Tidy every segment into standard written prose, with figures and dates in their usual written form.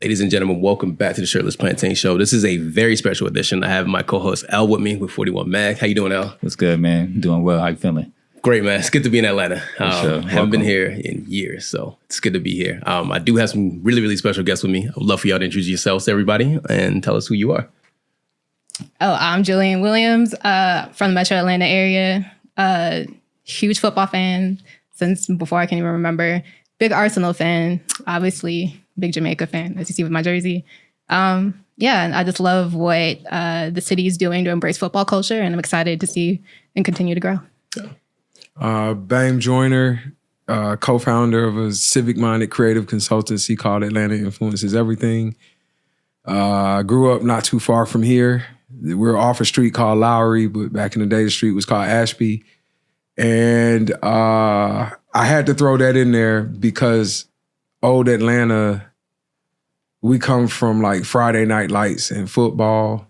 Ladies and gentlemen, welcome back to the Shirtless Plantain Show. This is a very special edition. I have my co-host L with me with 41 Mag. How you doing, L? What's good, man? Doing well. How you feeling? Great, man. It's good to be in Atlanta. Sure. Haven't been here in years, so it's good to be here. I do have some really, really special guests with me. I would love for y'all to introduce yourselves to everybody and tell us who you are. Oh, I'm Gillian Williams from the Metro Atlanta area. Huge football fan since before I can even remember. Big Arsenal fan, obviously. Big Jamaica fan, as you see with my jersey. And I just love what the city is doing to embrace football culture, and I'm excited to see and continue to grow. Bame Joyner, co-founder of a civic-minded creative consultancy called Atlanta Influences Everything. Grew up not too far from here. We're off a street called Lowry, but back in the day, the street was called Ashby. And I had to throw that in there because old Atlanta, we come from like Friday night lights and football,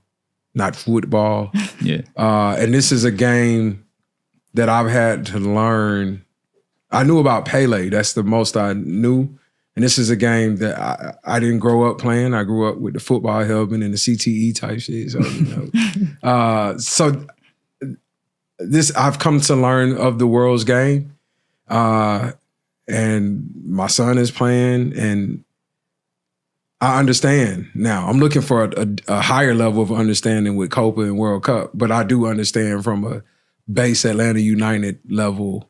not football. Yeah. And this is a game that I've had to learn. I knew about Pele. That's the most I knew. And this is a game that I didn't grow up playing. I grew up with the football helmet and the CTE type shit. So, so this, I've come to learn of the world's game. And my son is playing, and I understand now. I'm looking for a higher level of understanding with Copa and World Cup, but I do understand from a base Atlanta United level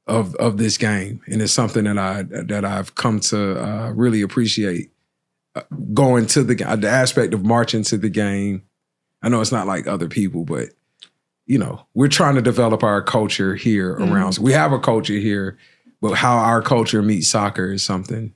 of this game, and it's something that I've come to really appreciate. Going to the aspect of marching to the game. I know it's not like other people, but we're trying to develop our culture here around. So we have a culture here. But how our culture meets soccer is something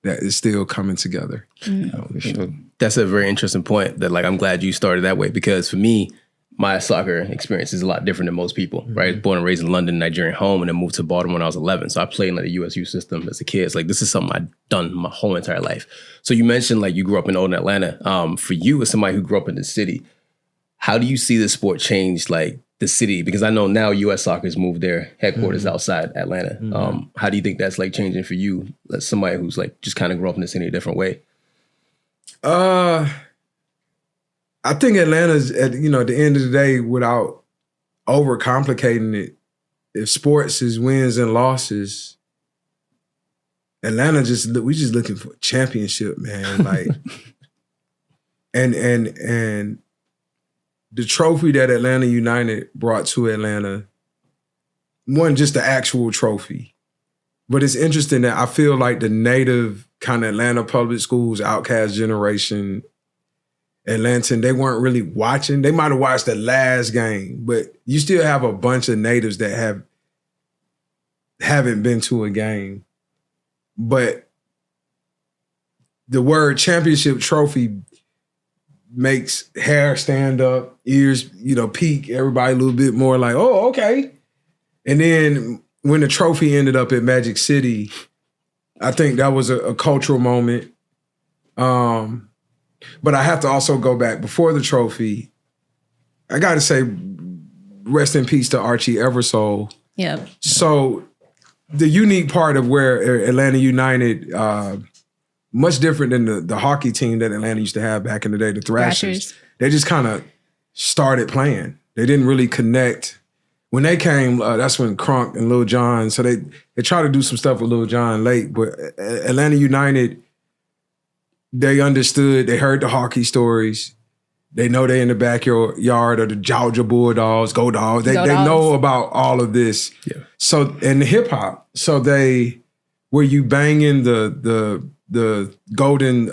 that is still coming together. For sure. That's a very interesting point that I'm glad you started that way, because for me, my soccer experience is a lot different than most people, right? Born and raised in London, Nigerian home, and then moved to Baltimore when I was 11. So I played in the USU system as a kid. It's this is something I've done my whole entire life. So you mentioned you grew up in old Atlanta. For you, as somebody who grew up in the city, how do you see the sport change the city? Because I know now U.S. Soccer has moved their headquarters outside Atlanta. How do you think that's changing for you, as somebody who's just kind of grew up in the city a different way? I think Atlanta's at the end of the day, without overcomplicating it, if sports is wins and losses, Atlanta we just looking for a championship, man. and the trophy that Atlanta United brought to Atlanta wasn't just the actual trophy. But it's interesting that I feel like the native kind of Atlanta public schools, outcast generation, Atlantan, they weren't really watching. They might have watched the last game, but you still have a bunch of natives that haven't been to a game. But the word championship trophy makes hair stand up, ears, peak, everybody a little bit more oh, okay. And then when the trophy ended up at Magic City, I think that was a cultural moment. But I have to also go back before the trophy. I got to say, rest in peace to Archie Eversole. Yep. So the unique part of where Atlanta United, much different than the hockey team that Atlanta used to have back in the day, the Thrashers. They just kind of started playing. They didn't really connect. When they came, that's when Crunk and Lil Jon, so they tried to do some stuff with Lil Jon late, but Atlanta United, they understood, they heard the hockey stories. They know they in the backyard of the Georgia Bulldogs, Go Dogs. They know about all of this. Yeah. So, and the hip hop. So were you banging the golden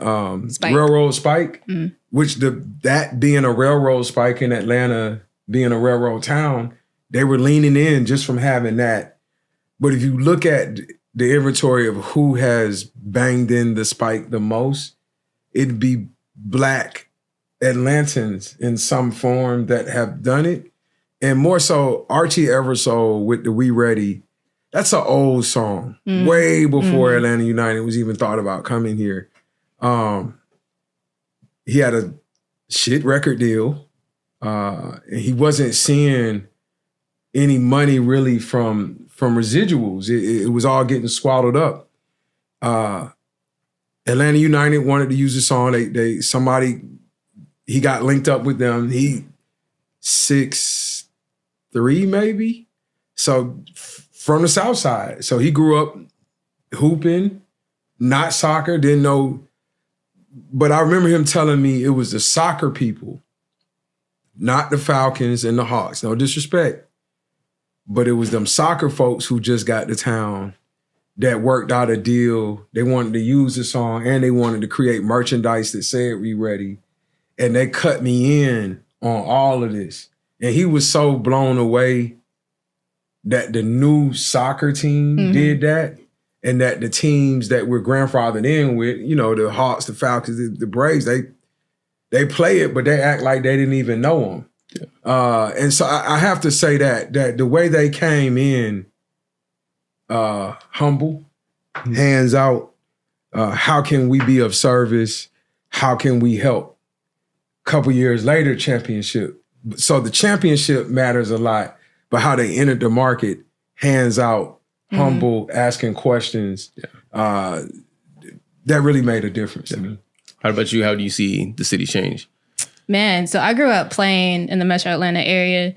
railroad spike, which that being a railroad spike in Atlanta, being a railroad town, they were leaning in just from having that. But if you look at the inventory of who has banged in the spike the most, it'd be Black Atlantans in some form that have done it. And more so, Archie Eversole with the We Ready. That's an old song, way before Atlanta United was even thought about coming here. He had a shit record deal. And he wasn't seeing any money really from residuals. It was all getting swallowed up. Atlanta United wanted to use the song. He got linked up with them. He 6'3" maybe. So from the South Side. So he grew up hooping, not soccer, didn't know. But I remember him telling me it was the soccer people, not the Falcons and the Hawks. No disrespect. But it was them soccer folks who just got to town that worked out a deal. They wanted to use the song and they wanted to create merchandise that said "We Ready." And they cut me in on all of this. And he was so blown away that the new soccer team did that, and that the teams that we're grandfathered in with, you know, the Hawks, the Falcons, the Braves, they play it, but they act like they didn't even know them. Yeah. And so I have to say that the way they came in, humble, hands out, how can we be of service? How can we help? Couple years later, championship. So the championship matters a lot, but how they entered the market, hands out, humble, asking questions, that really made a difference to me. How about you? How do you see the city change? Man, so I grew up playing in the Metro Atlanta area.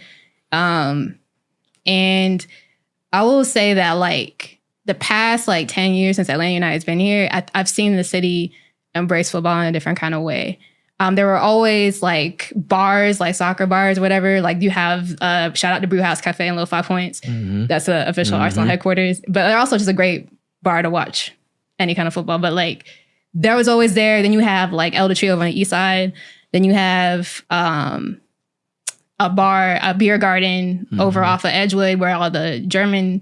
And I will say that like the past 10 years since Atlanta United's been here, I've seen the city embrace football in a different kind of way. There were always like bars, like soccer bars, whatever. Like you have shout out to Brew House Cafe in Little 5 Points. That's the official Arsenal headquarters. But they're also just a great bar to watch any kind of football. But like there was always there. Then you have like Elder Tree over on the east side. Then you have a beer garden over off of Edgewood where all the German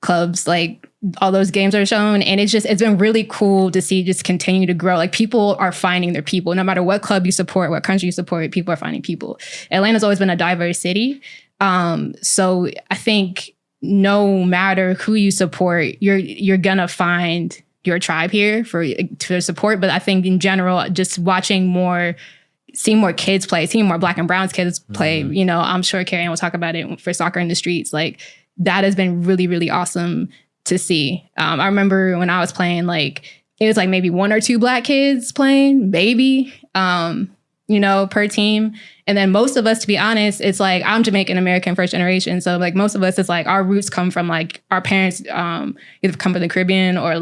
clubs, like all those games are shown. And it's been really cool to see just continue to grow. Like people are finding their people. No matter what club you support, what country you support, people are finding people. Atlanta's always been a diverse city. So I think no matter who you support, you're gonna find your tribe here to support. But I think in general, just seeing more kids play, seeing more Black and Browns kids play, you know, I'm sure Kerri-Ann will talk about it for Soccer in the Streets. Like that has been really, really awesome to see. I remember when I was playing, like it was like maybe 1 or 2 Black kids playing, maybe, you know, per team. And then most of us, to be honest, it's like I'm Jamaican American first generation. So like most of us, it's like our roots come from like our parents either come from the Caribbean or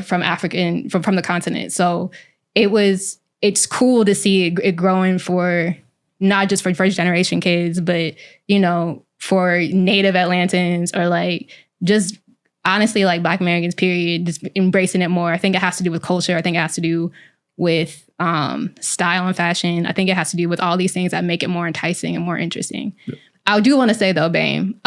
from African, from the continent. So it's cool to see it growing for not just for first generation kids, but, you know, for Native Atlantans or like just honestly like Black Americans, period, just embracing it more. I think it has to do with culture. I think it has to do with style and fashion. I think it has to do with all these things that make it more enticing and more interesting. Yeah. I do want to say though, Bame,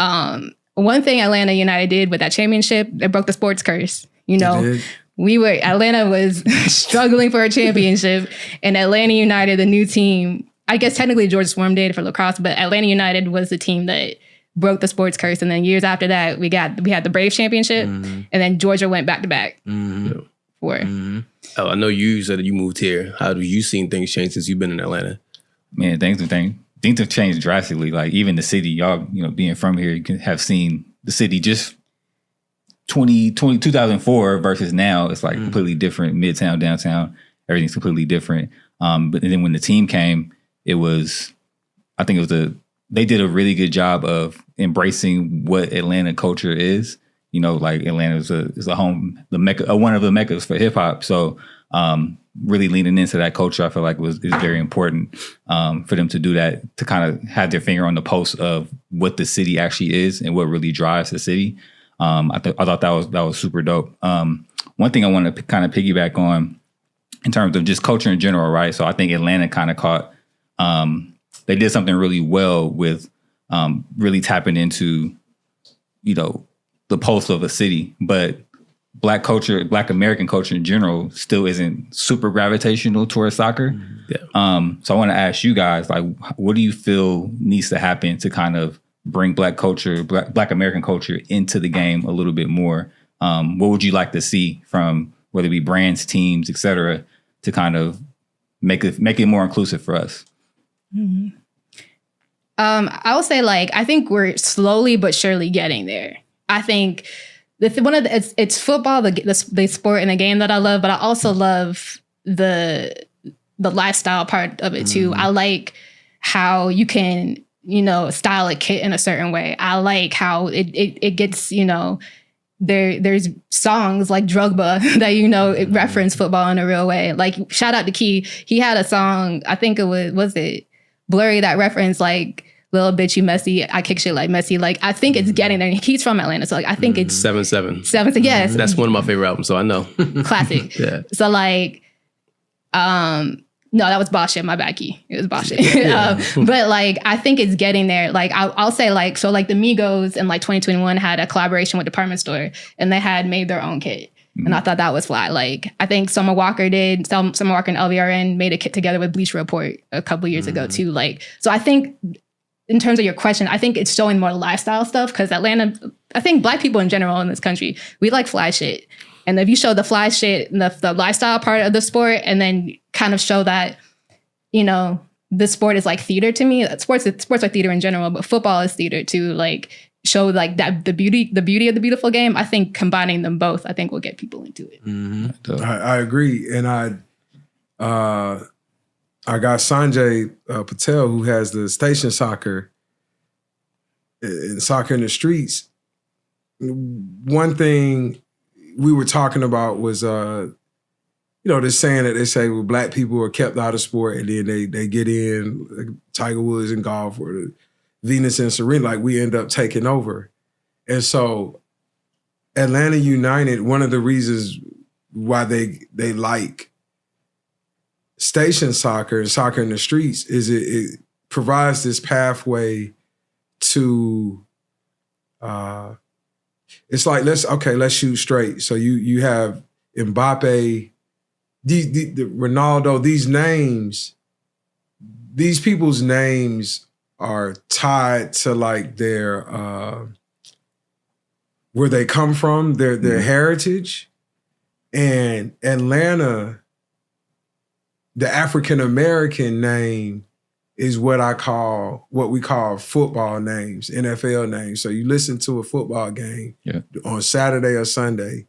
one thing Atlanta United did with that championship, it broke the sports curse. You know, Atlanta was struggling for a championship, and Atlanta United, the new team, I guess technically Georgia Swarm did for lacrosse, but Atlanta United was the team that broke the sports curse. And then years after that, we had the Braves championship, and then Georgia went back to back. Oh, I know you said that you moved here. How have you seen things change since you've been in Atlanta? Man, things have changed drastically. Like even the city, y'all, you know, being from here, you can have seen the city just 2004 versus now. It's like completely different. Midtown, downtown, everything's completely different. But then when the team came, they did a really good job of embracing what Atlanta culture is. You know, like Atlanta is a home, the mecca, one of the meccas for hip hop. So really leaning into that culture, I feel like is very important for them to do that, to kind of have their finger on the pulse of what the city actually is and what really drives the city. I thought that was super dope. One thing I want to kind of piggyback on in terms of just culture in general, right? So I think Atlanta kind of caught. They did something really well with really tapping into, you know, the pulse of a city, but Black culture, Black American culture in general still isn't super gravitational towards soccer. So I want to ask you guys, like, what do you feel needs to happen to kind of bring Black culture, Black American culture into the game a little bit more? What would you like to see from whether it be brands, teams, et cetera, to kind of make it more inclusive for us? I would say, like, I think we're slowly but surely getting there. I think it's football, the sport and the game that I love, but I also love the lifestyle part of it too. I like how you can, style a kit in a certain way. I like how it gets, there's songs like Drogba that, it reference football in a real way. Like, shout out to Key. He had a song, I think it was it Blurry, that reference like, little bitchy messy, I kick shit like Messi. Like, I think it's getting there. He's from Atlanta, so like I think it's 7-7. 7. Yes, That's one of my favorite albums, so I know. Classic. Yeah. So like, no, that was Boss Shit. My bad, Key. It was Boss Shit. But like, I think it's getting there. Like, I'll say like, so like the Migos in like 2021 had a collaboration with Department Store, and they had made their own kit. And I thought that was fly. Like, I think Summer Walker did. Summer Walker and LVRN made a kit together with Bleacher Report a couple years ago too. Like, so I think, in terms of your question, I think it's showing more lifestyle stuff, because Atlanta, I think Black people in general in this country, we like fly shit. And if you show the fly shit, the lifestyle part of the sport, and then kind of show that, the sport is like theater to me. Sports are theater in general, but football is theater too. Like, show like that the beauty of the beautiful game. I think combining them both, I think will get people into it. Mm-hmm. I agree, and I got Sanjay Patel, who has the station soccer and soccer in the streets. One thing we were talking about was, this saying that they say, well, Black people are kept out of sport, and then they get in, like Tiger Woods in golf or the Venus and Serena, like we end up taking over. And so Atlanta United, one of the reasons why they like station soccer and soccer in the streets is it provides this pathway to, it's like, let's shoot straight. So you have Mbappe, the Ronaldo, these people's names are tied to like their, where they come from, their heritage. And Atlanta, the African-American name is what we call football names, NFL names. So you listen to a football game on Saturday or Sunday.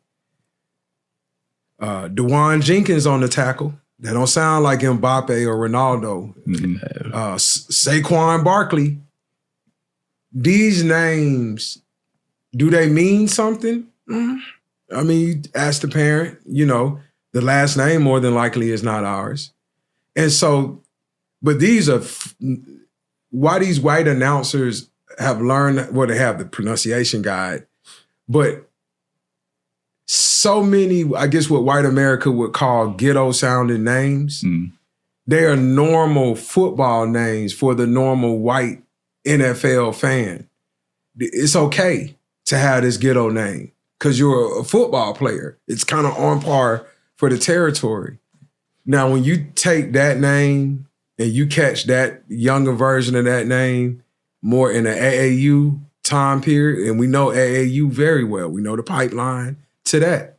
DeJuan Jenkins on the tackle. That don't sound like Mbappe or Ronaldo. Saquon Barkley. These names, do they mean something? I mean, you ask the parent, the last name more than likely is not ours. And so, but these are why these white announcers have learned, well, they have the pronunciation guide, but so many, I guess what white America would call ghetto sounding names, they are normal football names for the normal white NFL fan. It's okay to have this ghetto name because you're a football player. It's kind of on par for the territory. Now, when you take that name and you catch that younger version of that name more in the AAU time period, and we know AAU very well, we know the pipeline to that.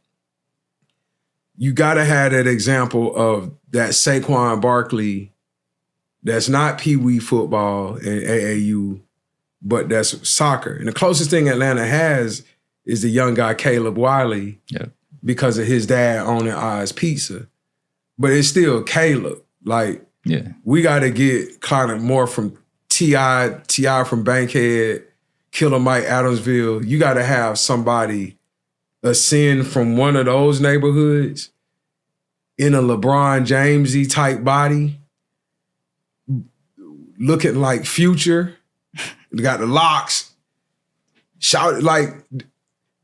You got to have that example of that Saquon Barkley that's not Pee Wee football and AAU, but that's soccer. And the closest thing Atlanta has is the young guy Caleb Wiley because of his dad owning Oz Pizza. But it's still Caleb. Like, we got to get kind of more from T.I. from Bankhead, Killer Mike Adamsville. You got to have somebody ascend from one of those neighborhoods in a LeBron James-y type body, looking like Future. They got the locks. Shout, like,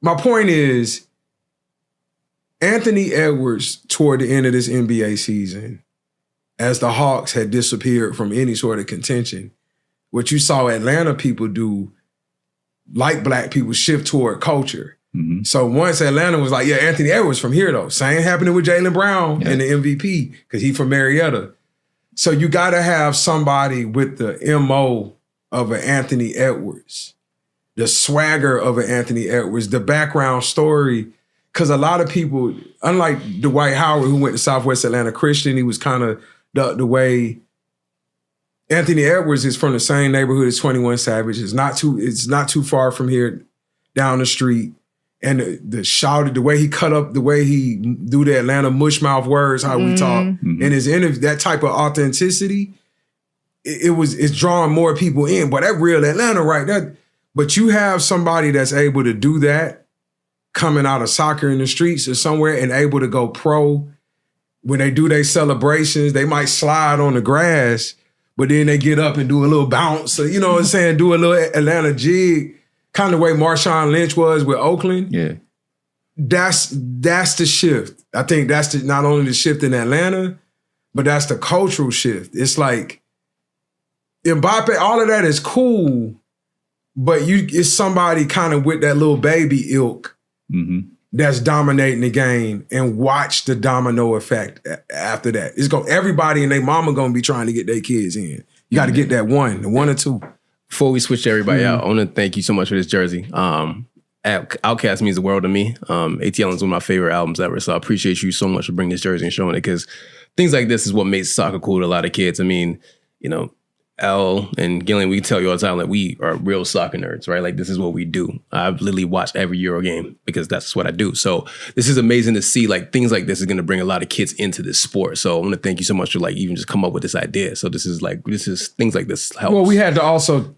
my point is, Anthony Edwards, toward the end of this NBA season, as the Hawks had disappeared from any sort of contention, what you saw Atlanta people do, like Black people, shift toward culture. So once Atlanta was like, Anthony Edwards from here though. Same happening with Jaylen Brown and the MVP because he from Marietta. So you got to have somebody with the MO of an Anthony Edwards, the swagger of an Anthony Edwards, the background story. Because a lot of people, unlike Dwight Howard, who went to Southwest Atlanta Christian, he was kind of the way Anthony Edwards is from the same neighborhood as 21 Savage. It's not too far from here down the street. and the shouted, the way he cut up, the way he do the Atlanta mushmouth words, how we talk in his interview, that type of authenticity, it's drawing more people in. But that real Atlanta, right? But you have somebody that's able to do that, coming out of soccer in the streets or somewhere, and able to go pro. When they do their celebrations, they might slide on the grass, but then they get up and do a little bounce. So, you know what I'm saying? Do a little Atlanta jig, kind of the way Marshawn Lynch was with Oakland. Yeah. That's the shift. I think that's not only the shift in Atlanta, but that's the cultural shift. It's like Mbappe, all of that is cool, but it's somebody kind of with that little baby ilk that's dominating the game, and watch the domino effect after that. Everybody and their mama gonna be trying to get their kids in. You got to get that one or two. Before we switch everybody out, I want to thank you so much for this jersey. Outkast means the world to me. ATL is one of my favorite albums ever, so I appreciate you so much for bringing this jersey and showing it, because things like this is what makes soccer cool to a lot of kids. I mean, you know, Al and Gillian, we tell you all the time that we are real soccer nerds, right? Like, this is what we do. I've literally watched every Euro game because that's what I do. So this is amazing to see, like, things like this is going to bring a lot of kids into this sport. So I want to thank you so much for, like, even just come up with this idea. So this is things like this helps. Well, we had to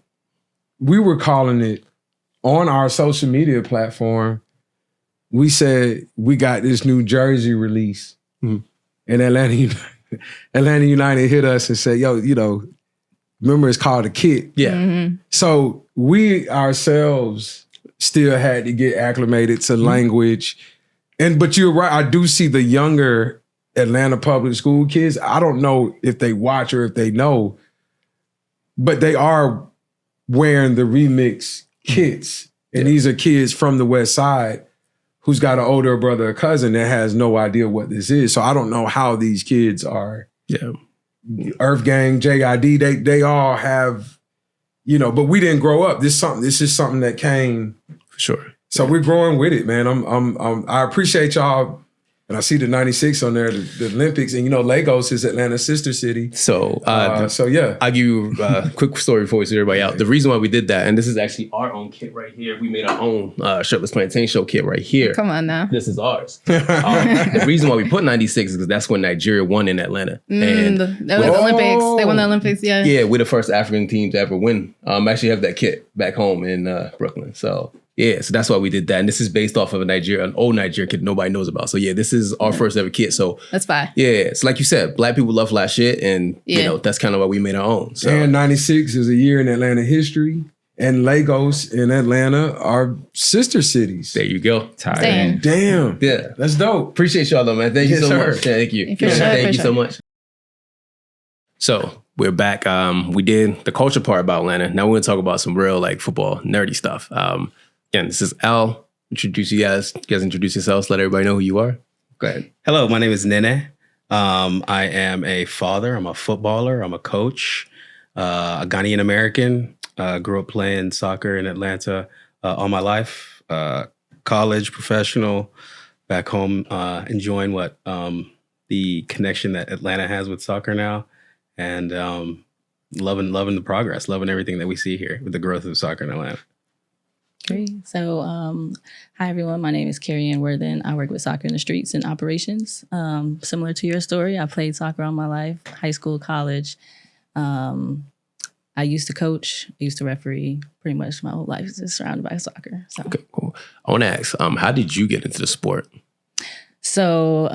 we were calling it on our social media platform. We said we got this new jersey release, and Atlanta United hit us and said, yo, you know, remember it's called a kit. Yeah. So we ourselves still had to get acclimated to language. But you're right, I do see the younger Atlanta public school kids. I don't know if they watch or if they know, but they are wearing the remix kits. And these are kids from the West Side who's got an older brother or cousin that has no idea what this is. So I don't know how these kids are. Yeah. Earth Gang, JID, they all have, you know, but we didn't grow up. This is something that came. For sure. So we're growing with it, man. I appreciate y'all. And I see the 96 on there, the Olympics, and you know, Lagos is Atlanta's sister city. So, yeah. I'll give you a quick story before we see everybody out. The reason why we did that, and this is actually our own kit right here. We made our own Shirtless Plantain Show kit right here. Come on now. This is ours. The reason why we put 96 is because that's when Nigeria won in Atlanta. And that was the Olympics. They won the Olympics, yeah. Yeah, we're the first African team to ever win. I actually have that kit back home in Brooklyn. So yeah, so that's why we did that. And this is based off of an old Nigeria kit nobody knows about. So yeah, this is our first ever kit. So that's fine. Yeah, it's like you said, black people love flash shit, and you know that's kind of why we made our own. So. And 96 is a year in Atlanta history, and Lagos and Atlanta are sister cities. There you go. Damn. Yeah, that's dope. Appreciate y'all though, man. Thank you so much. Thank you. Thank you so much. So we're back. We did the culture part about Atlanta. Now we're gonna talk about some real like football nerdy stuff. Again, this is Al. Introduce you guys. You guys introduce yourselves. Let everybody know who you are. Go ahead. Hello, my name is Nene. I am a father. I'm a footballer. I'm a coach. A Ghanaian American. Grew up playing soccer in Atlanta all my life. College, professional. Back home, enjoying the connection that Atlanta has with soccer now, and loving the progress, loving everything that we see here with the growth of soccer in Atlanta. Great. So, hi everyone. My name is Kerri-Ann Worthen. I work with soccer in the streets and operations. Similar to your story, I played soccer all my life, high school, college. I used to coach. I used to referee. Pretty much my whole life is just surrounded by soccer. So. Okay, cool. I want to ask, how did you get into the sport? So,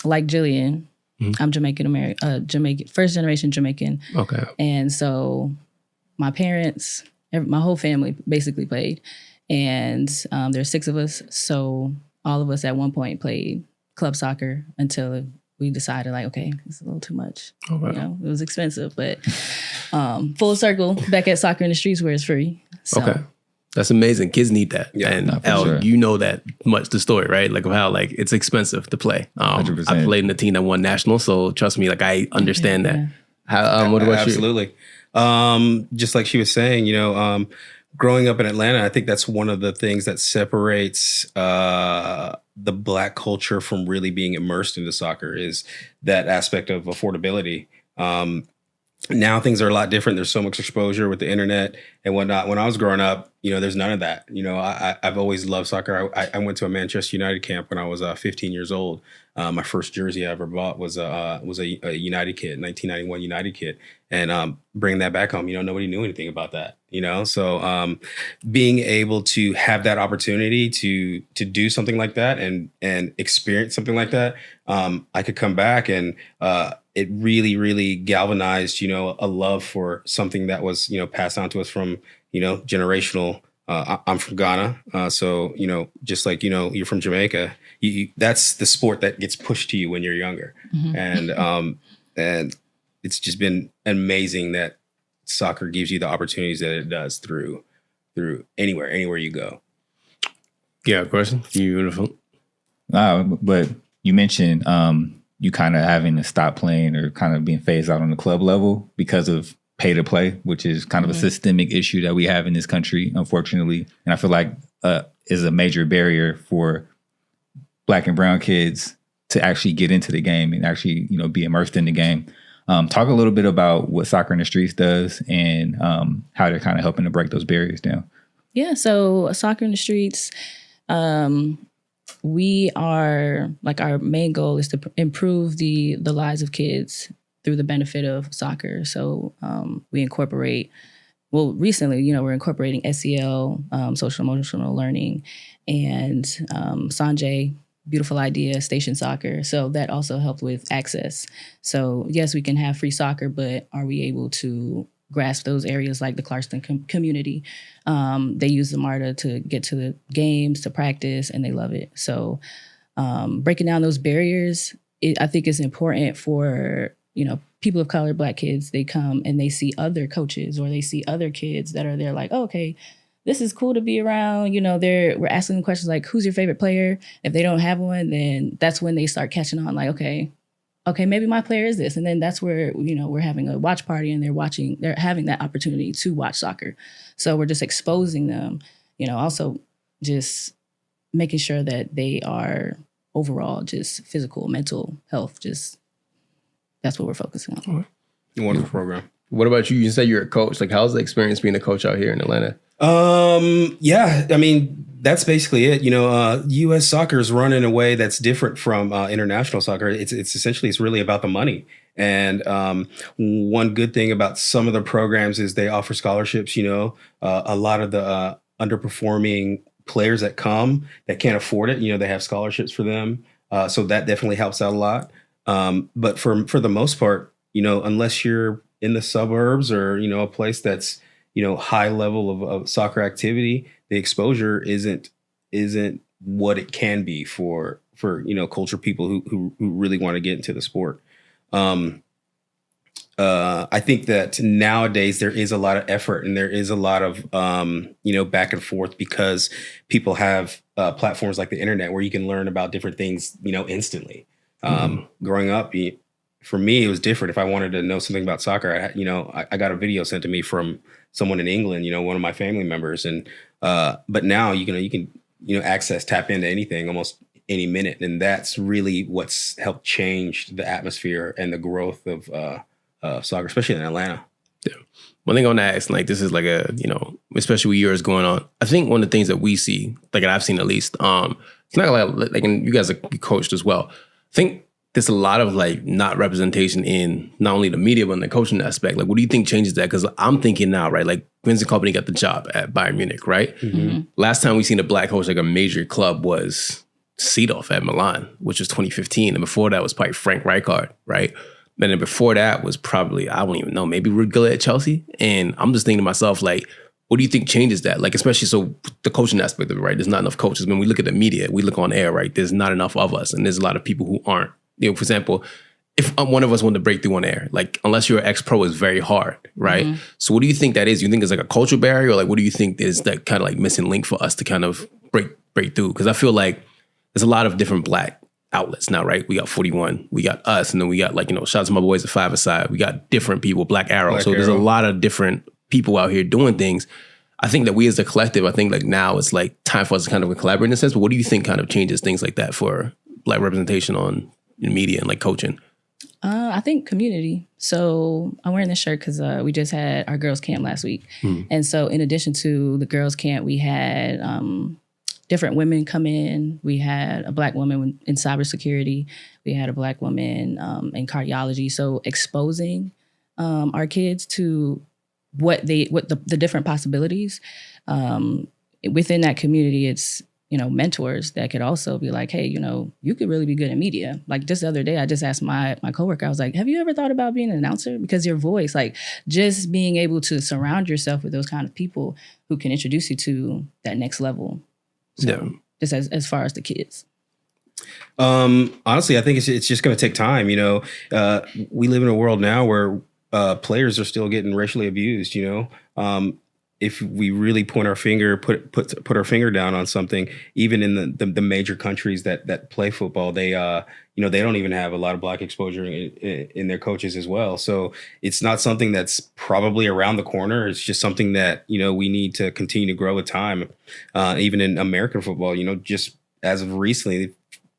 like Gillian, I'm Jamaican American, first generation Jamaican. Okay. And so, my parents. My whole family basically played, and there's 6 of us. So all of us at one point played club soccer until we decided, like, okay, it's a little too much. Oh, wow. You know, it was expensive, but full circle back at soccer in the streets where it's free. So. Okay, that's amazing. Kids need that. Yeah, and Al, you know that much the story, right? Like of how like it's expensive to play. 100%. I played in the team that won national, so trust me, like I understand that. How? What about Absolutely. you? Just like she was saying, you know, growing up in Atlanta, I think that's one of the things that separates the Black culture from really being immersed into soccer is that aspect of affordability. now things are a lot different. There's so much exposure with the internet and whatnot. When I was growing up, there's none of that. I've always loved soccer. I went to a Manchester United camp when I was 15 years old. My first jersey I ever bought was a United kit, 1991 United kit, and bringing that back home. Nobody knew anything about that. So being able to have that opportunity to do something like that and experience something like that, I could come back and it really, really galvanized, a love for something that was, passed on to us from, generational. I'm from Ghana. So, just like, you're from Jamaica, that's the sport that gets pushed to you when you're younger. Mm-hmm. And it's just been amazing that soccer gives you the opportunities that it does through anywhere you go. Yeah, question. Beautiful. But you mentioned you kind of having to stop playing or kind of being phased out on the club level because of pay to play, which is kind of a systemic issue that we have in this country, unfortunately. And I feel like is a major barrier for Black and brown kids to actually get into the game and actually, be immersed in the game. Talk a little bit about what Soccer in the Streets does and how they're kind of helping to break those barriers down. Yeah, so Soccer in the Streets, we are, like, our main goal is to improve the lives of kids through the benefit of soccer. So we incorporate, recently, we're incorporating SEL, social emotional learning, and Sanjay, beautiful idea, Station Soccer. So that also helped with access. So yes, we can have free soccer, but are we able to grasp those areas like the Clarkston community? They use the MARTA to get to the games, to practice, and they love it. So breaking down those barriers, I think is important for, people of color, Black kids. They come and they see other coaches or they see other kids that are there like, oh, okay, this is cool to be around. We're asking them questions like, who's your favorite player? If they don't have one, then that's when they start catching on like, okay, maybe my player is this. And then that's where, we're having a watch party and they're having that opportunity to watch soccer. So we're just exposing them, also just making sure that they are overall just physical, mental health, that's what we're focusing on. Wonderful program. What about you? You said you're a coach. Like, how's the experience being a coach out here in Atlanta? Yeah, I mean, that's basically it. U.S. soccer is run in a way that's different from international soccer. It's essentially, it's really about the money. And one good thing about some of the programs is they offer scholarships. A lot of the underperforming players that come that can't afford it, they have scholarships for them. So that definitely helps out a lot. But for the most part, unless you're in the suburbs or, a place that's, high level of soccer activity, the exposure isn't what it can be for culture people who really want to get into the sport. I think that nowadays there is a lot of effort and there is a lot of, back and forth because people have platforms like the internet where you can learn about different things, instantly. Growing up, for me, it was different. If I wanted to know something about soccer, I got a video sent to me from someone in England, one of my family members. And but now you can tap into anything almost any minute. And that's really what's helped change the atmosphere and the growth of soccer, especially in Atlanta. Yeah. One thing I want to ask, like, this is like especially with yours going on. I think one of the things that we see, like I've seen at least, it's not like, and you guys are coached as well. I think there's a lot of not representation in not only the media, but in the coaching aspect. Like, what do you think changes that? Because I'm thinking now, right? Like, Vincent Kompany got the job at Bayern Munich, right? Mm-hmm. Last time we seen a Black coach like a major club was Seedorf at Milan, which was 2015. And before that was probably Frank Rijkaard, right? And then before that was probably, I don't even know, maybe Ruud Gullit at Chelsea. And I'm just thinking to myself, like, what do you think changes that? Like, especially so the coaching aspect of it, right? There's not enough coaches. When we look at the media, we look on air, right? There's not enough of us. And there's a lot of people who aren't. For example, if one of us wanted to break through on air, like, unless you're an ex-pro, it's very hard, right? Mm-hmm. So what do you think that is? You think it's like a cultural barrier, or like, what do you think is that kind of like missing link for us to kind of break through? Because I feel like there's a lot of different Black outlets now, right? We got 41, we got us, and then we got shout out to my boys at 5-a-side. We got different people, Black Arrow. There's a lot of different people out here doing things. I think that we as a collective, I think like now it's like time for us to kind of collaborate in a sense. But what do you think kind of changes things like that for Black representation in media and like coaching? I think community. So I'm wearing this shirt because we just had our girls' camp last week. And so in addition to the girls' camp, we had different women come in. We had a Black woman in cybersecurity. We had a Black woman in cardiology. So exposing our kids to what the different possibilities within that community. It's mentors that could also be like, hey, you could really be good at media. Like just the other day, I just asked my coworker, I was like, have you ever thought about being an announcer? Because your voice, like just being able to surround yourself with those kind of people who can introduce you to that next level. So just as far as the kids. Honestly, I think it's just going to take time. We live in a world now where players are still getting racially abused, if we really point our finger, put our finger down on something, even in the major countries that play football, they they don't even have a lot of Black exposure in their coaches as well. So it's not something that's probably around the corner. It's just something that we need to continue to grow with time. Even in American football, just as of recently,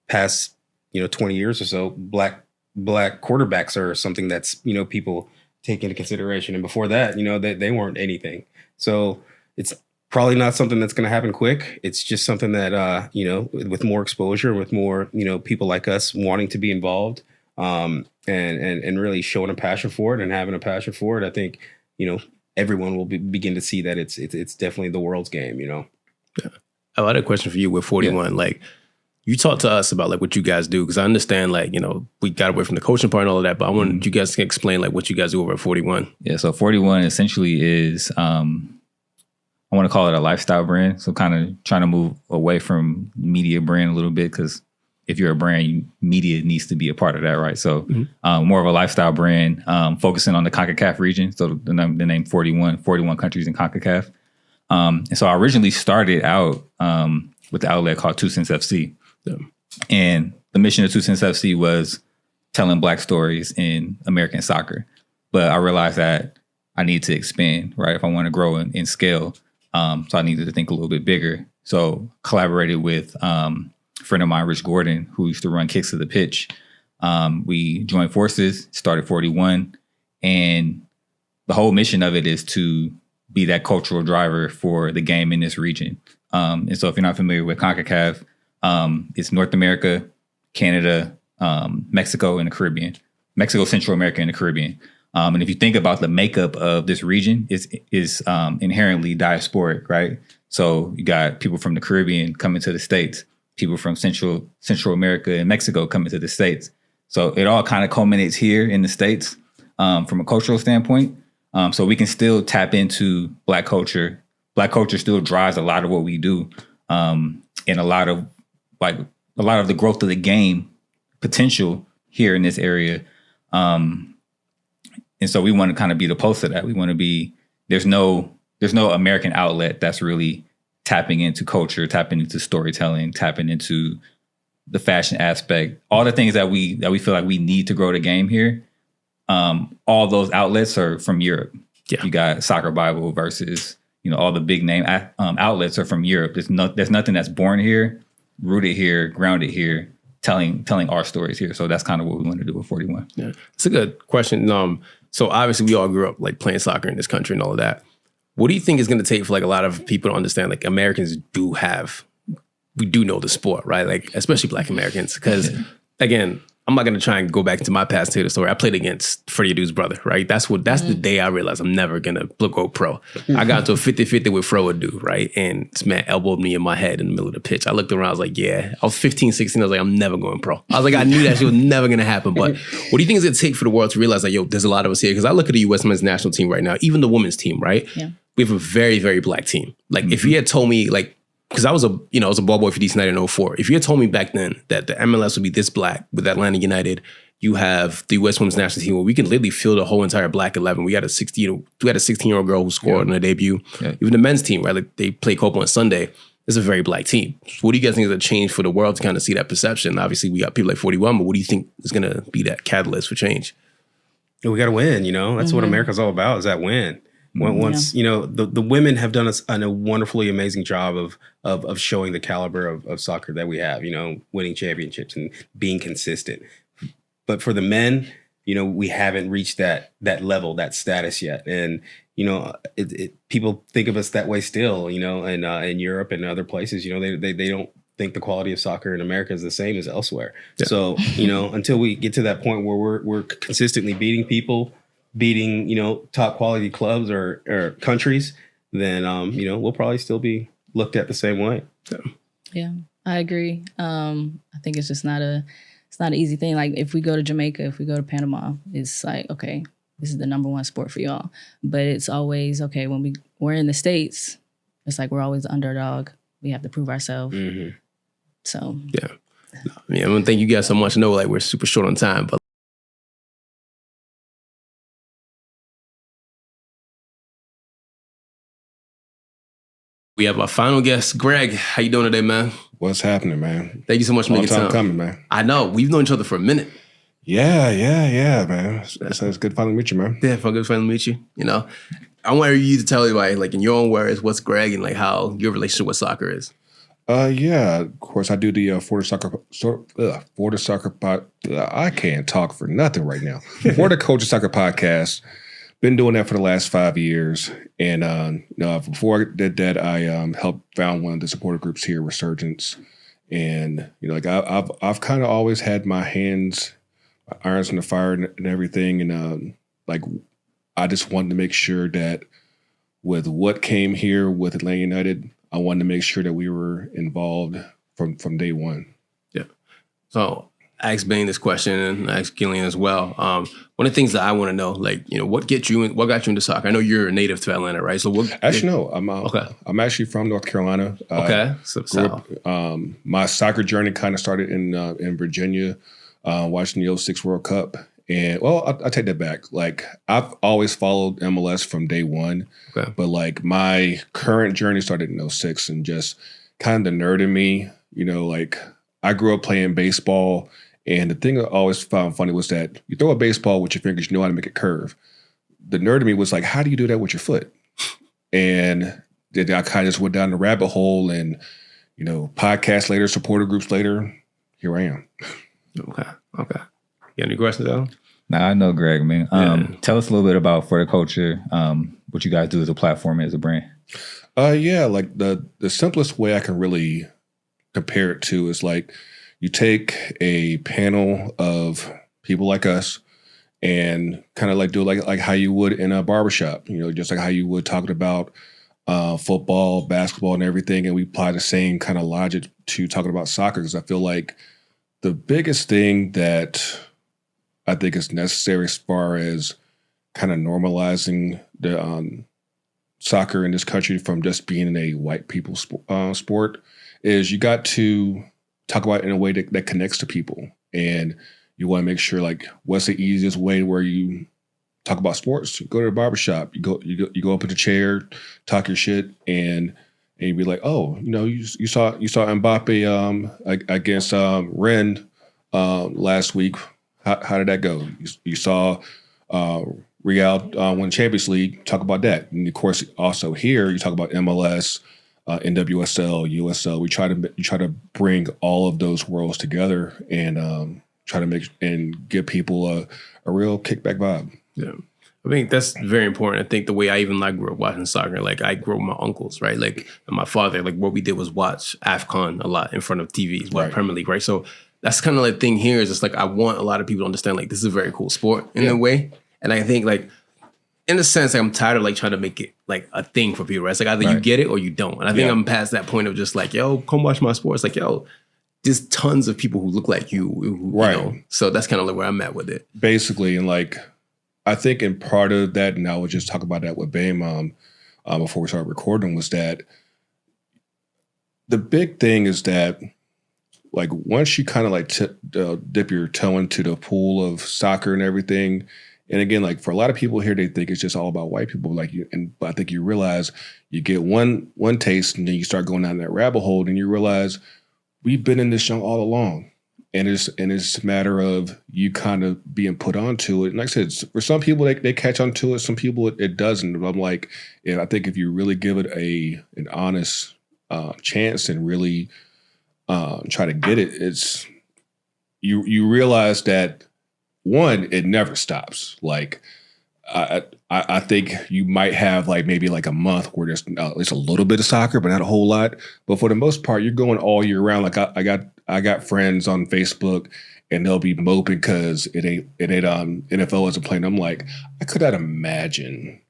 past 20 years or so, black quarterbacks are something that's people take into consideration. And before that, they weren't anything. So it's probably not something that's going to happen quick. It's just something that, with more exposure, with more, people like us wanting to be involved and really showing a passion for it and having a passion for it, I think, everyone will begin to see that it's definitely the world's game, Yeah. I had a question for you with 41. Yeah. Like, you talk to us about like what you guys do, because I understand we got away from the coaching part and all of that, but I wanted you guys to explain like what you guys do over at 41. Yeah, so 41 essentially is I want to call it a lifestyle brand. So kind of trying to move away from media brand a little bit, because if you're a brand, media needs to be a part of that, right? So more of a lifestyle brand, focusing on the CONCACAF region. So the name 41 countries in CONCACAF. And so I originally started out with the outlet called 2 Cents FC. Yeah. And the mission of 2 Cents FC was telling Black stories in American soccer. But I realized that I need to expand, right? If I want to grow in scale. So I needed to think a little bit bigger. So collaborated with a friend of mine, Rich Gordon, who used to run Kicks to the Pitch. We joined forces, started 41. And the whole mission of it is to be that cultural driver for the game in this region. And so if you're not familiar with CONCACAF, it's North America, Canada, Mexico, and the Caribbean. Mexico, Central America, and the Caribbean. And if you think about the makeup of this region, is inherently diasporic, right? So you got people from the Caribbean coming to the States, people from Central America and Mexico coming to the States. So it all kind of culminates here in the States from a cultural standpoint. So we can still tap into Black culture. Black culture still drives a lot of what we do, and a lot of the growth of the game potential here in this area. And so we want to kind of be the pulse of that. We want to be, there's no American outlet that's really tapping into culture, tapping into storytelling, tapping into the fashion aspect, all the things that we feel like we need to grow the game here. All those outlets are from Europe. Yeah. You got Soccer Bible versus, all the big name outlets are from Europe. There's nothing that's born here, rooted here, grounded here, telling our stories here. So that's kind of what we want to do with 41. Yeah, it's a good question. So obviously we all grew up like playing soccer in this country and all of that. What do you think is going to take for like a lot of people to understand like Americans we do know the sport, right? Like especially Black Americans, because again, I'm not going to try and go back to my past to the story. I played against Freddie Adu's brother, right? That's the day I realized I'm never going to go pro. I got into a 50-50 with Fro Adu, right? And this man elbowed me in my head in the middle of the pitch. I looked around, I was like, yeah. I was 15, 16. I was like, I'm never going pro. I was like, I knew that shit was never going to happen. But what do you think it's going to take for the world to realize like, yo, there's a lot of us here? Because I look at the U.S. men's national team right now, even the women's team, right? Yeah. We have a very, very Black team. Like if you had told me like, because I was a ball boy for DC United in 04. If you had told me back then that the MLS would be this Black with Atlanta United, you have the U.S. women's national team where we can literally field a whole entire Black 11. We had a 16-year-old girl who scored on her debut. Yeah. Even the men's team, right? Like they play Copa on Sunday. It's a very Black team. What do you guys think is a change for the world to kind of see that perception? Obviously, we got people like 41, but what do you think is going to be that catalyst for change? We got to win. That's what America's all about, is that win. Once the women have done a wonderfully amazing job of showing the caliber of soccer that we have, winning championships and being consistent. But for the men, we haven't reached that level, that status yet. And, people think of us that way still, and in Europe and other places, they don't think the quality of soccer in America is the same as elsewhere. Yeah. So, until we get to that point where we're consistently beating people, beating, top quality clubs or countries, then, we'll probably still be looked at the same way. So. Yeah, I agree. I think it's just not an easy thing. Like if we go to Jamaica, if we go to Panama, it's like, okay, this is the number one sport for y'all. But it's always, okay, when we're in the States, it's like we're always the underdog. We have to prove ourselves. Mm-hmm. So. Yeah. I want to thank you guys so much. I know like we're super short on time, but we have our final guest, Greg. How you doing today, man? What's happening, man? Thank you so much for making time. Coming, man. I know. We've known each other for a minute. Yeah, man. It's good finally meet you, man. Yeah, good finally meet you. I want you to tell everybody, like in your own words, what's Greg and like how your relationship with soccer is. Yeah, of course I do the Florida Soccer Pod. I can't talk for nothing right now. Florida Coaches Soccer Podcast. Been doing that for the last 5 years, and before I did that, I helped found one of the supporter groups here, Resurgence, and I've kind of always had my irons in the fire and everything, and I just wanted to make sure that with what came here with Atlanta United, I wanted to make sure that we were involved from day one. Yeah. So I asked Bane this question, and I asked Gillian as well. One of the things that I want to know, what got you into soccer? I know you're a native to Atlanta, right? So no, I'm actually from North Carolina. Okay, so South. My soccer journey kind of started in Virginia, watching the 06 World Cup. And I take that back. Like I've always followed MLS from day one, okay. But my current journey started in 06, and just kind of the nerd in me, I grew up playing baseball. And the thing I always found funny was that you throw a baseball with your fingers, you know how to make it curve. The nerd in me was like, how do you do that with your foot? And then I kind of just went down the rabbit hole, and, podcasts later, supporter groups later, here I am. Okay. You got any questions, though? Nah, I know Greg, man. Tell us a little bit about For the Culture, what you guys do as a platform, as a brand. The simplest way I can really compare it to is you take a panel of people like us and kind of do like how you would in a barbershop, just like how you would talking about football, basketball, and everything. And we apply the same kind of logic to talking about soccer, because I feel like the biggest thing that I think is necessary as far as kind of normalizing the soccer in this country from just being a white people sport is you got to talk about it in a way that connects to people. And you want to make sure what's the easiest way where you talk about sports? You go to the barbershop, you go up in the chair, talk your shit, and you be like, oh, you saw Mbappe against Rennes last week. How did that go? You saw Real win Champions League. Talk about that. And of course, also here you talk about MLS, NWSL, USL. We try to bring all of those worlds together and try to make and give people a real kickback vibe. Yeah. I think that's very important. I think the way I even grew up watching soccer, I grew up with my uncles, right? And my father, what we did was watch AFCON a lot in front of TVs, right. Premier League, right? So that's kind of the thing here is just I want a lot of people to understand this is a very cool sport in a way. And I think in a sense, I'm tired of trying to make it a thing for people, right? It's either you get it or you don't. And I think I'm past that point of just yo, come watch my sport. It's yo, there's tons of people who look like you, right? So that's kind of where I'm at with it. Basically, and I think in part of that, and I would just talk about that with Bame before we started recording, was that the big thing is that once you kind of dip your toe into the pool of soccer and everything. And again, for a lot of people here, they think it's just all about white people. But I think you realize you get one taste, and then you start going down that rabbit hole, and you realize we've been in this all along, and it's a matter of you kind of being put onto it. And like I said, for some people they catch on to it, some people it doesn't. But I'm I think if you really give it an honest chance and really try to get it, it's you realize that one, it never stops. Like I think you might have like maybe like a month where there's it's a little bit of soccer, but not a whole lot. But for the most part, you're going all year round. Like I got friends on Facebook, and they'll be moping because it ain't NFL isn't playing. I'm like, I could not imagine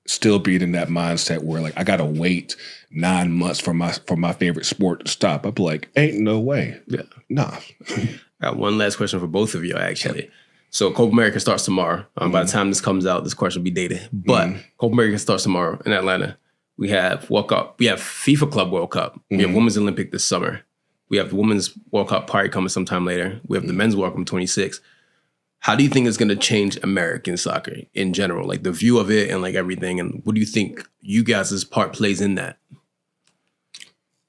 still being in that mindset where like I gotta wait 9 months for my favorite sport to stop. I'm like, ain't no way. Yeah. Nah. I got one last question for both of you, actually. So Copa America starts tomorrow. By the time this comes out, this question will be dated. But Copa America starts tomorrow in Atlanta. We have World Cup. We have FIFA Club World Cup. We have Women's Olympic this summer. We have the Women's World Cup party coming sometime later. We have the Men's World Cup 26. How do you think it's going to change American soccer in general? Like the view of it and like everything. And what do you think you guys' part plays in that?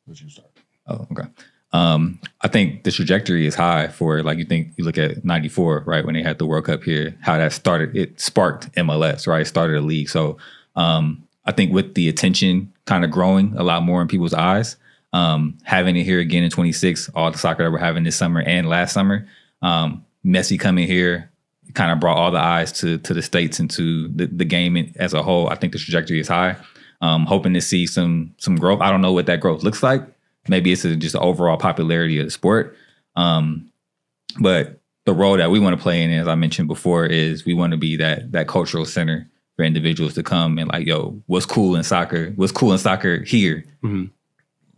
Would you start? Oh, okay. I think the trajectory is high for like you look at 94, right, when they had the World Cup here, how that started, it sparked MLS, right? It started a league. So I think with the attention kind of growing a lot more in people's eyes, having it here again in 26, all the soccer that we're having this summer and last summer, Messi coming here kind of brought all the eyes to the States and to the game as a whole. I think the trajectory is high. Hoping to see some growth. I don't know what that growth looks like. Maybe it's just the overall popularity of the sport. But the role that we want to play in, as I mentioned before, is we want to be that cultural center for individuals to come and like, yo, what's cool in soccer? What's cool in soccer here? I'm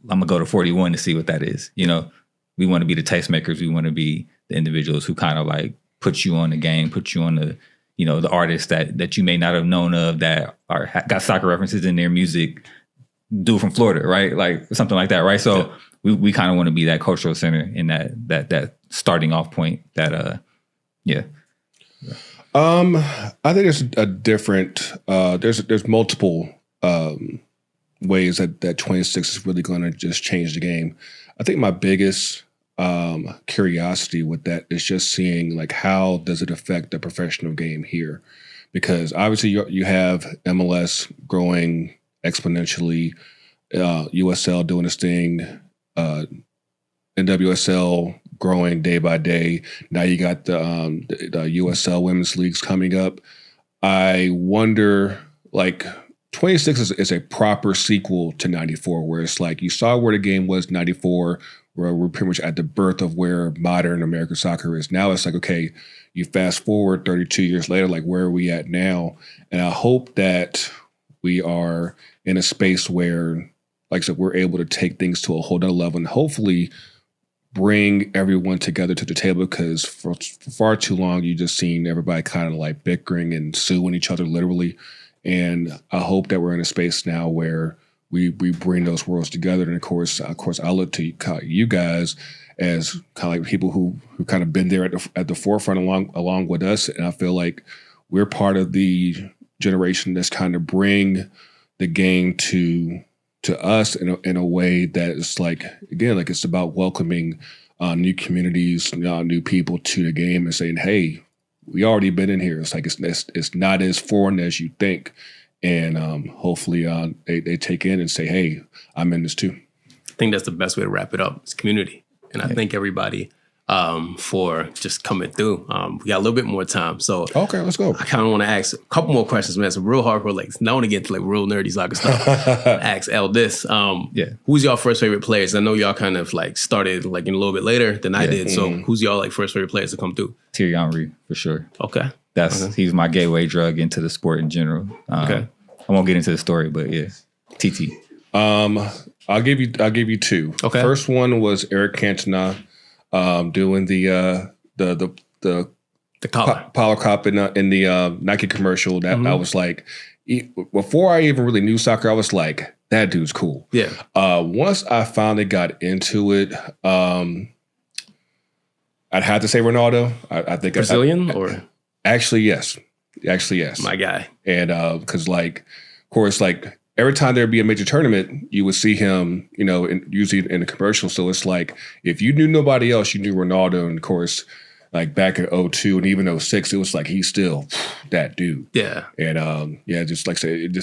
going to go to 41 to see what that is. You know, we want to be the tastemakers. We want to be the individuals who kind of like put you on the game, put you on the, you know, the artists that you may not have known of that got soccer references in their music. Dude from Florida, right? Like something like that, right? So we kind of want to be that cultural center in that starting off point. That I think there's a different. There's multiple ways that 26 is really going to just change the game. I think my biggest curiosity with that is just seeing like how does it affect the professional game here, because obviously you have MLS growing exponentially, USL doing its thing, NWSL growing day by day. Now you got the USL women's leagues coming up. I wonder, like 26 is a proper sequel to 94, where it's like you saw where the game was 94, where we're pretty much at the birth of where modern American soccer is. Now it's like, okay, you fast forward 32 years later, like where are we at now? And I hope that we are in a space where, like I said, we're able to take things to a whole nother level and hopefully bring everyone together to the table, because for far too long, you just seen everybody kind of like bickering and suing each other literally. And I hope that we're in a space now where we bring those worlds together. And of course, I look to you guys as kind of like people who kind of been there at the forefront along with us. And I feel like we're part of the generation that's kind of bring the game to us in a way that is like, again, like it's about welcoming new communities, new people to the game and saying, hey, we already been in here. It's like it's not as foreign as you think. And hopefully they take in and say, hey, I'm in this too. I think that's the best way to wrap it up. It's community. And I thank everybody for just coming through. We got a little bit more time. So okay, let's go. I kind of want to ask a couple more questions, man. Some real hardcore, like now I want to get to like real nerdy soccer stuff. Ask L this. Who's y'all first favorite players? I know y'all kind of like started like a little bit later than I did. So who's y'all like first favorite players to come through? Thierry Henry for sure. Okay. He's my gateway drug into the sport in general. I won't get into the story, but yeah, TT. I'll give you two. Okay. First one was Eric Cantona, doing the collar. Power Cop in the Nike commercial. That I was like, before I even really knew soccer, I was like, that dude's cool. Yeah. Once I finally got into it, I'd have to say Ronaldo. I think Brazilian or actually yes. My guy. And because like, of course, like every time there'd be a major tournament, you would see him, usually in the commercial. So it's like, if you knew nobody else, you knew Ronaldo. And of course, like back in 2002 and even 2006, it was like, he's still that dude. Yeah. And just like I said,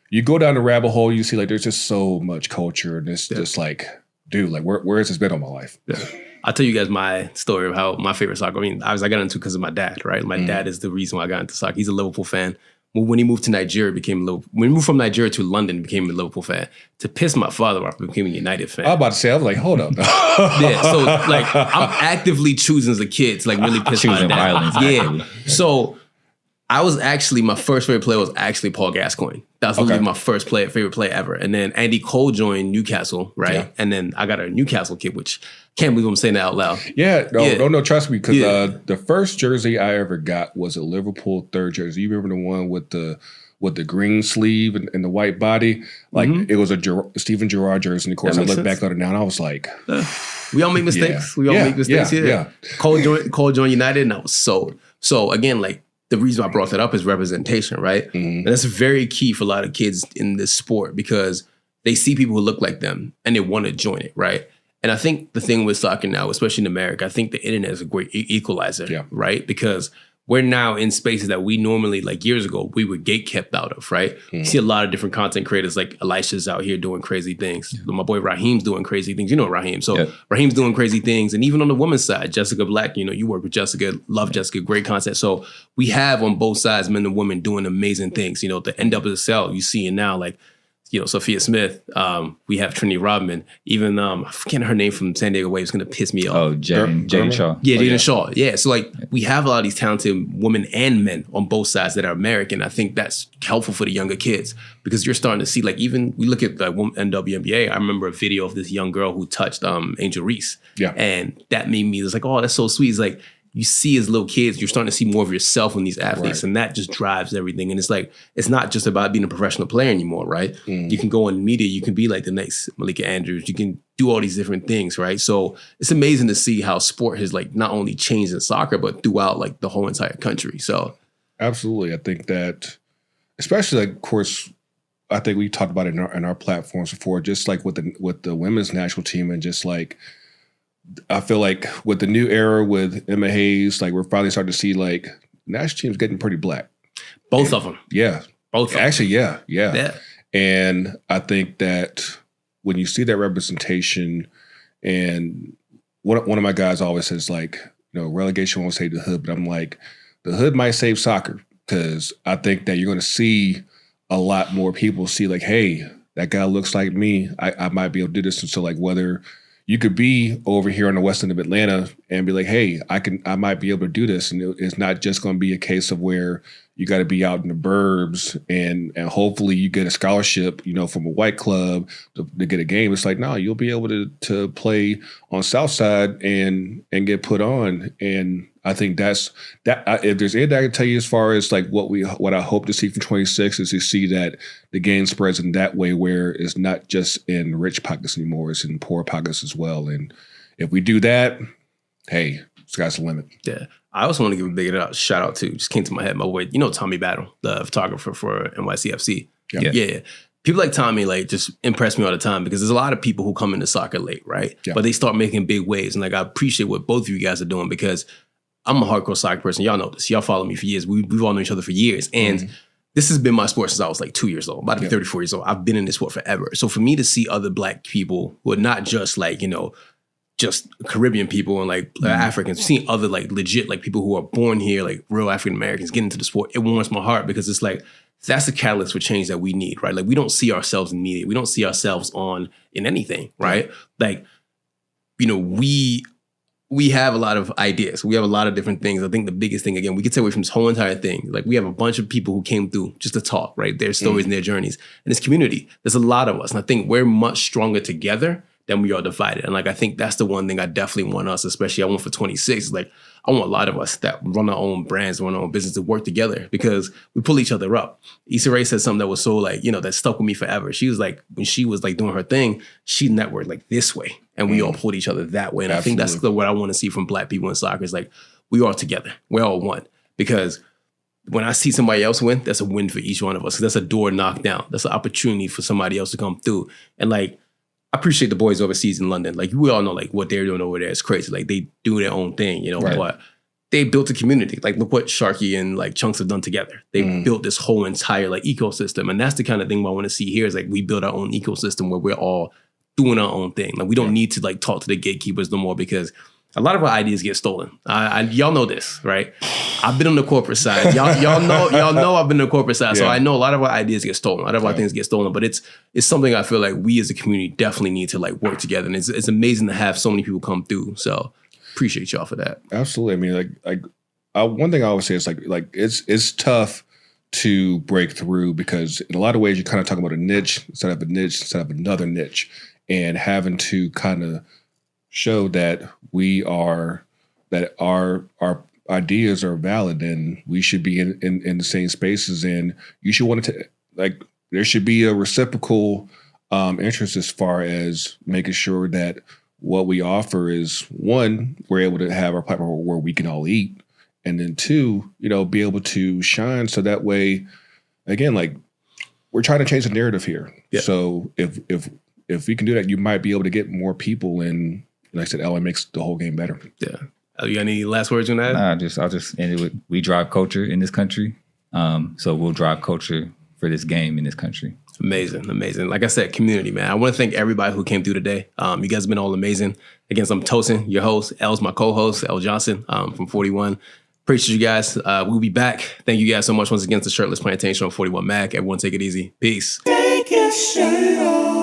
you go down the rabbit hole, you see like, there's just so much culture. And it's just like, dude, like where has this been all my life? Yeah. I'll tell you guys my story of how my favorite soccer. I mean, I got into it because of my dad, right? My dad is the reason why I got into soccer. He's a Liverpool fan. When he moved to Nigeria, when he moved from Nigeria to London, he became a Liverpool fan. To piss my father off, he became a United fan. I was about to say, I was like, hold up. Yeah, so like I'm actively choosing as a kid to like really piss my dad violence. off. Yeah, so I was actually, my first favorite player was actually Paul Gascoigne. That was literally my first favorite player ever. And then Andy Cole joined Newcastle, right? Yeah. And then I got a Newcastle kid, which can't believe I'm saying that out loud. No, trust me, because the first jersey I ever got was a Liverpool third jersey. You remember the one with the green sleeve and the white body? Like it was a Steven Gerrard jersey. And of course, I looked back on it now and I was like, we all make mistakes. We all make mistakes here. Yeah. Cole joined United and I was sold. So again, like, the reason I brought that up is representation, right? And that's very key for a lot of kids in this sport because they see people who look like them and they want to join it, right? And I think the thing with soccer now, especially in America, I think the internet is a great equalizer, right? Because we're now in spaces that we normally, like years ago, we were gate kept out of, right? You see a lot of different content creators, like Elisha's out here doing crazy things. My boy Raheem's doing crazy things. You know Raheem. So Raheem's doing crazy things. And even on the women's side, Jessica Black, you know, you work with Jessica, love Jessica, great content. So we have on both sides, men and women doing amazing things. You know, the NWSL, you see it now, like, you know, Sophia Smith, we have Trinity Rodman, even, I forget her name from San Diego Waves, it's going to piss me off. Oh, Jaden Shaw. Yeah, Jaden Shaw. Yeah, so like we have a lot of these talented women and men on both sides that are American. I think that's helpful for the younger kids because you're starting to see, like, even we look at the NWNBA, I remember a video of this young girl who touched Angel Reese. Yeah. And that made me, it's like, oh, that's so sweet. It's like, you see as little kids, you're starting to see more of yourself in these athletes, and that just drives everything. And it's like, it's not just about being a professional player anymore, right? You can go in media, you can be like the next Malika Andrews, you can do all these different things, right? So it's amazing to see how sport has like not only changed in soccer, but throughout like the whole entire country. So absolutely, I think that, especially like, of course, I think we talked about it in our platforms before, just like with the women's national team and just like, I feel like with the new era with Emma Hayes, like we're finally starting to see like national team's getting pretty black. Both of them. Yeah. Both of them. Actually, yeah. And I think that when you see that representation, and one of my guys always says like, you know, relegation won't save the hood, but I'm like, the hood might save soccer because I think that you're going to see a lot more people see like, hey, that guy looks like me. I might be able to do this. And so like whether you could be over here on the west end of Atlanta and be like, hey, I might be able to do this. And it's not just going to be a case of where you got to be out in the burbs and hopefully you get a scholarship, you know, from a white club to get a game. It's like, no, you'll be able to play on Southside and get put on. And I think that's that. If there's anything I can tell you as far as like what I hope to see from 26 is to see that the game spreads in that way where it's not just in rich pockets anymore, it's in poor pockets as well. And if we do that, hey, sky's the limit. Yeah. I also want to give a big shout out to, just came to my head, my boy, you know, Tommy Battle, the photographer for NYCFC. Yeah. People like Tommy like just impress me all the time because there's a lot of people who come into soccer late, right? Yeah. But they start making big waves. And like, I appreciate what both of you guys are doing because I'm a hardcore soccer person. Y'all know this. Y'all follow me for years. We've all known each other for years. And this has been my sport since I was like 2 years old. I'm about to be 34 years old. I've been in this sport forever. So for me to see other black people who are not just like, you know, just Caribbean people and like Africans, seeing other like legit like people who are born here, like real African Americans get into the sport, it warms my heart because it's like, that's the catalyst for change that we need, right? Like we don't see ourselves in media. We don't see ourselves in anything, right? Like, you know, we have a lot of ideas. We have a lot of different things. I think the biggest thing, again, we could take away from this whole entire thing. Like we have a bunch of people who came through just to talk, right? Their stories and their journeys. And this community, there's a lot of us. And I think we're much stronger together than we are divided. And like, I think that's the one thing I definitely want us, especially I want for 26, like I want a lot of us that run our own brands, run our own business to work together because we pull each other up. Issa Rae said something that was so like, you know, that stuck with me forever. She was like, when she was like doing her thing, she networked like this way and we all pulled each other that way. And I think that's what I want to see from black people in soccer is like, we are together. We're all one because when I see somebody else win, that's a win for each one of us. That's a door knocked down. That's an opportunity for somebody else to come through. And like, I appreciate the boys overseas in London. Like we all know like what they're doing over there is crazy. Like they do their own thing, you know, but they built a community. Like look what Sharky and like Chunks have done together. They built this whole entire like ecosystem. And that's the kind of thing I want to see here is like we build our own ecosystem where we're all doing our own thing. Like we don't need to like talk to the gatekeepers no more because a lot of our ideas get stolen. Y'all know this, right? I've been on the corporate side. Y'all know I've been on the corporate side. So I know a lot of our ideas get stolen. A lot of our things get stolen. But it's something I feel like we as a community definitely need to like work together. And it's amazing to have so many people come through. So appreciate y'all for that. Absolutely. I mean, like one thing I always say is like it's tough to break through because in a lot of ways you're kind of talking about a niche instead of another niche, and having to kind of show that our ideas are valid and we should be in the same spaces, and you should want to like there should be a reciprocal interest as far as making sure that what we offer is, one, we're able to have our platform where we can all eat, and then two, be able to shine so that way, again, like we're trying to change the narrative here. Yeah. So if we can do that, you might be able to get more people in. Like I said, LA makes the whole game better. Yeah. You got any last words on that? I'll just end it with, we drive culture in this country. So we'll drive culture for this game in this country. Amazing. Like I said, community, man. I want to thank everybody who came through today. You guys have been all amazing. Again, I'm Tosin, your host. L's my co-host, L Johnson from 41. Appreciate you guys. We'll be back. Thank you guys so much once again to Shirtless Plantation on 41 Mac. Everyone take it easy. Peace. Take your shirt off.